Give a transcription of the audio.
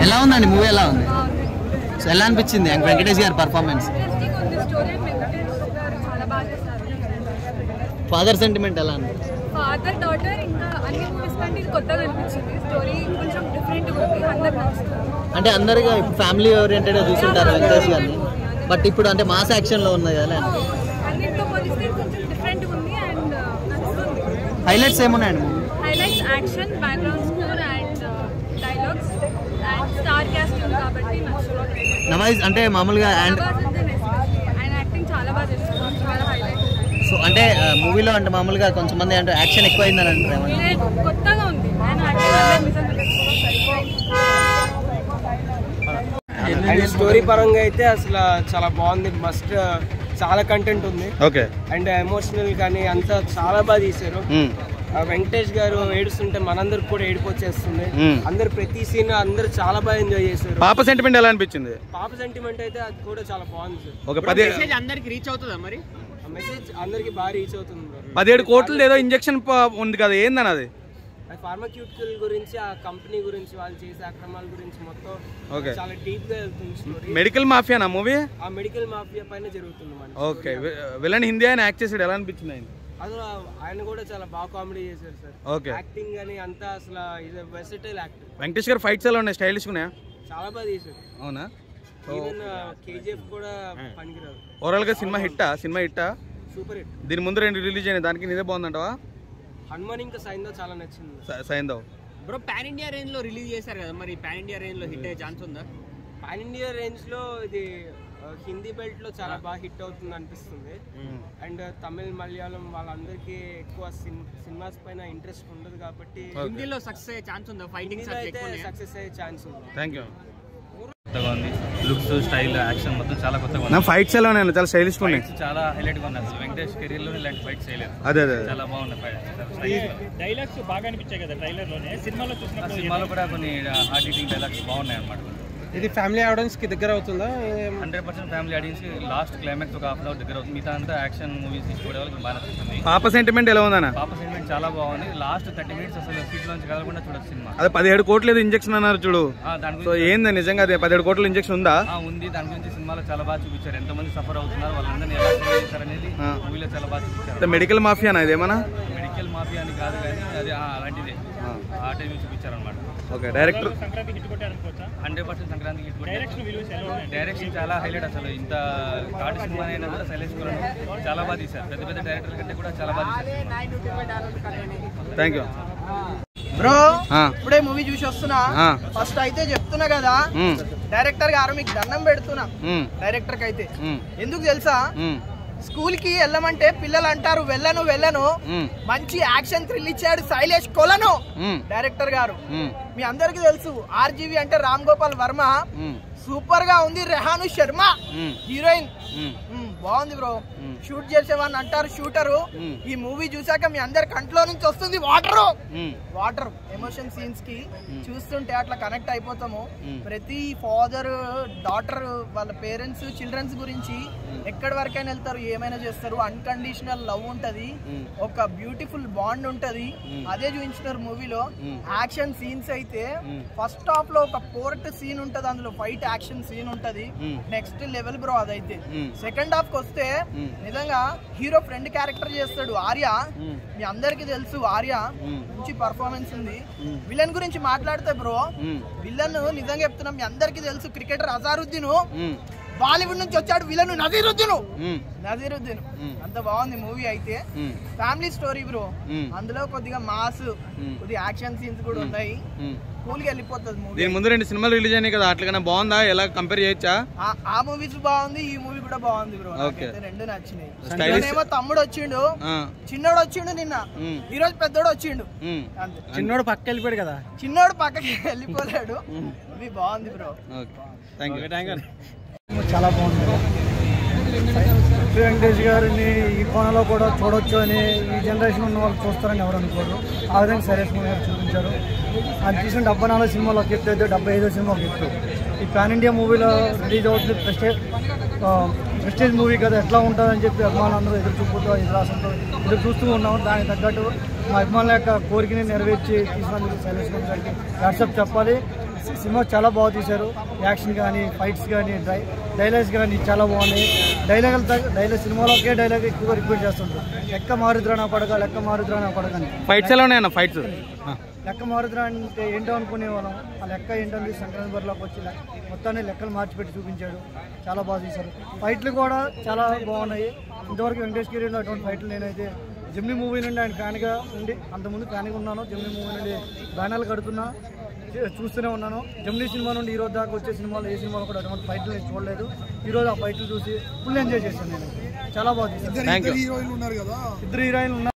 ఎలా ఉందండి మూవీ? ఎలా ఉంది? సో ఎలా అనిపించింది వెంకటేష్ గారి పర్ఫార్మెన్స్? ఫాదర్ సెంటిమెంట్ ఎలా ఉంది? ఫాదర్ డాటర్ ఇంకా అన్ని మూవీస్ కంటే ఇది కొత్తగా అనిపించింది. స్టోరీ కొంచెం డిఫరెంట్గా ఉంది, అందరికి నచ్చుతుంది. అంటే అందరిగా ఇప్పుడు ఫ్యామిలీ ఓరియంటెడ్గా చూస్తుంటారు వెంకటేష్ గారిని, బట్ ఇప్పుడు అంటే మాస్ యాక్షన్లో ఉన్నది కదా, అన్నింటితో పోలిస్తే కొంచెం డిఫరెంట్గా ఉంది అండ్ నచ్చుతుంది. హైలైట్స్ ఏమున్నాయండి? Highlights action, background score and dialogues and star cast ఉంది కాబట్టి నచ్చుతుంది. నవాజ్ అంటే మామూలుగా ఆయన యాక్టింగ్ చాలా బాగా చేస్తున్నారు, చాలా హైలైట్. సో అంటే మూవీలో అంటే మామూలుగా కొంచెం మంది అంటే యాక్షన్ ఎక్కువైందని అంటారు, కొత్తగా ఉంది ఆయన యాక్టింగ్. స్టోరీ పరంగా అయితే అసలు చాలా బాగుంది, మస్ట్ చాలా కంటెంట్ ఉంది. ఓకే. అండ్ ఎమోషనల్ కానీ అంతా చాలా బాగా తీశారు. వెంకటేష్ గారు ఏడుస్తుంటే మనందరికి కూడా ఏడుపు వచ్చేస్తుంది. అందరు ప్రతి సీన్ అందరు చాలా బాగా ఎంజాయ్ చేశారు. పాప సెంటిమెంట్ ఎలా అనిపించింది? పాప సెంటిమెంట్ అయితే అది కూడా చాలా బాగుంది సార్. ఒక 10 అందరికి రీచ్ అవుతుందా? మరి మెసేజ్ అందరికి బాగా రీచ్ అవుతుంది. 17 కోట్లు ఏదో ఇంజెక్షన్ ఉంది కదా, ఏందని అది? ఫార్మాక్యూటికల్ గురించి, ఆ కంపెనీ గురించి, వాళ్ళు చేసే అక్రమాల గురించి మొత్తం చాలా డీప్ గా వెళ్తుంది స్టోరీ. మెడికల్ మాఫియానా మూవీ? ఆ మెడికల్ మాఫియా పైన జరుగుతుంది. ఓకే. విలన్ హిందీ ఆయన యాక్ట్ చేసాడు, ఎలా అనిపించింది ఆయన? అసలు ఆయన కూడా చాలా బాగా కామెడీ చేశారు సార్. ఓకే. యాక్టింగ్ అని అంతా అసలు ఇది వెర్సటైల్ యాక్టర్. వెంకటేష్ గారు ఫైట్స్ ఎలా ఉన్నాయి? స్టైలిష్ ఉన్నాయా? చాలా బాగా చేశారు. అవునా? ఈవెన్ కేజీఎఫ్ కూడా పనికిరాదు. ఓవరాల్ గా సినిమా హిట్టా? Super hit. దీని ముందు 2 రిలీజ్ అయినాయి, దానికి ఇదే బాగుందంటవా? హనుమాన్ ఇంకా సైందవ్ చాలా నచ్చింది. Saindhav bro pan India range లో రిలీజ్ చేశారు కదా, మరి పాన్ ఇండియా రేంజ్ లో హిట్ అయ్యే ఛాన్స్ ఉందా? పాన్ ఇండియా రేంజ్ లో ఇది హిందీ బెల్ట్ లో చాలా బాగా హిట్ అవుతుంది అనిపిస్తుంది. అండ్ తమిళ్, మలయాళం వాళ్ళందరికీ ఎక్కువ సినిమాస్ పైన ఇంట్రెస్ట్ ఉండదు కాబట్టి హిందీలో సక్సెస్ అయ్యే ఛాన్స్ ఉందా? ఫైటింగ్ సక్సెస్ అయ్యే ఛాన్స్ ఉంది. Thank you. Looks, style, action మొత్తం చాలా కొత్తగా ఉంది. ఫైట్స్ ఎలా ఉన్నాయి? చాలా స్టైలిష్ ఉన్నాయి, చాలా హైలైట్ గా ఉన్నాయి. అసలు వెంకటేష్ కెరీర్ లో ఇలాంటి ఫైట్స్ చేయలేదు. అదే చాలా బాగున్నాయి ఫైట్స్. డైలాగ్స్ బాగా అనిపించాయి కదా ట్రైలర్ లోనే, సినిమాలో కూడా కొన్ని హార్డ్ హిట్టింగ్ డైలాగ్స్ బాగున్నాయి అన్నమాట. ఇది ఫ్యామిలీ ఆడియన్స్ కి దగ్గర అవుతుందా? 100% ఫ్యామిలీ ఆడియన్స్ కి. లాస్ట్ క్లైమాక్స్ ఒక 1/2 అవర్ దగ్గర అవుతుంది. మిగతా అంతా యాక్షన్ మూవీస్ తీసుకోవడం వాళ్ళకి బాగా నచ్చుతుంది. పాప సెంటిమెంట్ ఎలా ఉందన్న? పాప సెంటిమెంట్ చాలా బాగుంది. లాస్ట్ 30 మినిట్స్ అసలు సీట్ లోంచి కదలకుండా చూడొచ్చు సినిమా. అదే 17 కోట్లు ఏదో ఇంజెక్షన్ అన్నారు చూడు, దాని గురించి ఏంది నిజంగా అదే 17 కోట్ల ఇంజెక్షన్ ఉందా? ఉంది. దాని గురించి సినిమాలో చాలా బాగా చూపించారు. ఎంతమంది సఫర్ అవుతున్నారు, వాళ్ళందరినీ ఎలా సేవ్ చేశారు అనేది మూవీలో చాలా బాగా చూపించారు. మెడికల్ మాఫియానా ఇదేమన్నా? మెడికల్ మాఫియా అని కాదు కానీ అది అలాంటిదే, ఆ టైం చూపించారు అనమాట. ఓకే. డైరెక్టర్ 100% సంక్రాంతికి హిట్. డైరెక్షన్ చాలా హైలైట్. అసలు ఇంత థర్డ్ సినిమా అయినా కూడా శైలేష్ కుమార్ చాలా బాగా తీశారు. పెద్ద పెద్ద డైరెక్టర్ కంటే కూడా చాలా బాగా తీశారు. Thank you bro. ఇప్పుడే మూవీ చూసి వస్తున్నా. ఫస్ట్ అయితే చెప్తున్నా కదా, డైరెక్టర్ గారు మీకు దండం పెడుతున్నా. డైరెక్టర్ కి అయితే ఎందుకు తెలుసా, స్కూల్ కి వెళ్ళమంటే పిల్లలు అంటారు వెళ్ళను. మంచి యాక్షన్ థ్రిల్ ఇచ్చాడు శైలేష్ కొలను డైరెక్టర్ గారు. మీ అందరికి తెలుసు ఆర్జీవి అంటే రామ్ గోపాల్ వర్మ, సూపర్ గా ఉంది. రెహాను శర్మ హీరోయిన్, బాగుంది బ్రో. షూట్ చేసేవాడిని అంటారు షూటరు. ఈ మూవీ చూసాక మీ అందరి కంట్లో నుంచి వస్తుంది వాటర్ ఎమోషన్ సీన్స్ కి చూస్తుంటే అట్లా కనెక్ట్ అయిపోతాము. ప్రతి ఫాదర్ డాటర్ వాళ్ళ పేరెంట్స్ చిల్డ్రన్స్ గురించి ఎక్కడి వరకైనా వెళ్తారు, ఏమైనా చేస్తారు. అన్కండిషనల్ లవ్ ఉంటది, ఒక బ్యూటిఫుల్ బాండ్ ఉంటది. అదే చూపించినారు మూవీలో. యాక్షన్ సీన్స్ అయితే ఫస్ట్ హాఫ్ లో ఒక పోర్ట్ సీన్ ఉంటది, అందులో ఫైట్ యాక్షన్ సీన్ ఉంటది, నెక్స్ట్ లెవెల్ బ్రో అదైతే. సెకండ్ హాఫ్ కి వస్తే నిజంగా హీరో ఫ్రెండ్ క్యారెక్టర్ చేస్తాడు ఆర్య. మీ అందరికి తెలుసు ఆర్య మంచి పర్ఫార్మెన్స్ ఉంది. విలన్ గురించి మాట్లాడితే బ్రో, విలన్ నిజంగా చెప్తున్నాం, మీ అందరికి తెలుసు క్రికెటర్ అజారుద్దీన్, బాలీవుడ్ నుంచి వచ్చాడు విలన్ నజీరుద్దీన్. అంత బాగుంది మూవీ అయితే. ఫ్యామిలీ స్టోరీ బ్రో, అందులో కొద్దిగా మాస్, కొద్దిగా యాక్షన్ సీన్స్ కూడా ఉన్నాయి. కూల్గా వెళ్ళిపోతుంది మూవీ. దీని ముందు 2 సినిమాలు రిలీజ్ అయినాయి కదా, అట్లా బాగుందా? ఎలా కంపేర్ చేయొచ్చా? ఆ మూవీస్ బాగుంది, ఈ మూవీ కూడా బాగుంది బ్రో. రెండు నచ్చినాయి. ఏమో తమ్ముడు వచ్చిండు, చిన్నోడు వచ్చిండు నిన్న, ఈ రోజు పెద్దోడు వచ్చిండు. చిన్నోడు పక్క వెళ్ళిపోయాడు కదా, చిన్నోడు పక్కకి వెళ్ళిపోయాడు. మూవీ బాగుంది బ్రో. చాలా బాగుంది. వెంకటేష్ గారిని ఈ కోణంలో కూడా చూడొచ్చు అని ఈ జనరేషన్ ఉన్న వాళ్ళు చూస్తారని ఎవరు అనుకోరు. ఆ విధంగా శైలేష్ కుమార్ గారు చూపించారు. ఆయన తీసిన 74 సినిమాలు ఒక ఎత్తు అయితే 75వ సినిమా ఒక ఎత్తు. ఈ పాన్ ఇండియా మూవీలో రిలీజ్ అవుతుంది. ప్రెస్టేజ్ మూవీ కదా, ఎట్లా ఉంటుందని చెప్పి అభిమానులందరూ ఎదురు చూస్తూ ఉన్నాము. దానికి తగ్గట్టు మా అభిమానుల యొక్క కోరికని నెరవేర్చి తీసినందుకు శైలేష్ కుమార్ గారికి వాట్సాప్ చెప్పాలి. సినిమా చాలా బాగా తీశారు. యాక్షన్ కానీ, ఫైట్స్ కానీ, డైలాగ్స్ కానీ చాలా బాగున్నాయి. డైలాగ్ సినిమాలో ఒకే డైలాగ్ ఎక్కువగా రిపీట్ చేస్తుంటారు. లెక్క మారుద్రా నా పడక, లెక్క మారుద్రా నా పడక అని. ఫైట్స్ ఎలా ఉన్నాయన్న? ఫైట్స్ లెక్క మారుద్రా అంటే ఏంటో అనుకునేవాళ్ళం. ఆ లెక్క ఏంటంటే సంక్రాంతి బరిలోకి వచ్చి మొత్తాన్ని లెక్కలు మార్చిపెట్టి చూపించాడు. చాలా బాగా తీశారు. ఫైట్లు కూడా చాలా బాగున్నాయి. ఇంతవరకు వెంకటేష్ కెరీర్లో అటువంటి ఫైట్లు నేనైతే జెమినీ మూవీ నుండి ఆయన ఫ్యాన్గా ఉండి, అంతకుముందు ఫ్యాన్గా ఉన్నాను. జెమినీ మూవీ నుండి బ్యానర్లు కడుతున్నా, చూస్తూనే ఉన్నాను. జెమినీ సినిమా నుండి ఈ రోజు దాకా వచ్చే సినిమాలు ఏ సినిమాలో కూడా అటువంటి ఫైట్లు నేను చూడలేదు. ఈరోజు ఆ ఫైట్లు చూసి ఫుల్ ఎంజాయ్ చేశాను నేను. చాలా బాగా తీశాను. Thank you. ఇద్దరు హీరోయిన్లు ఉన్నారు.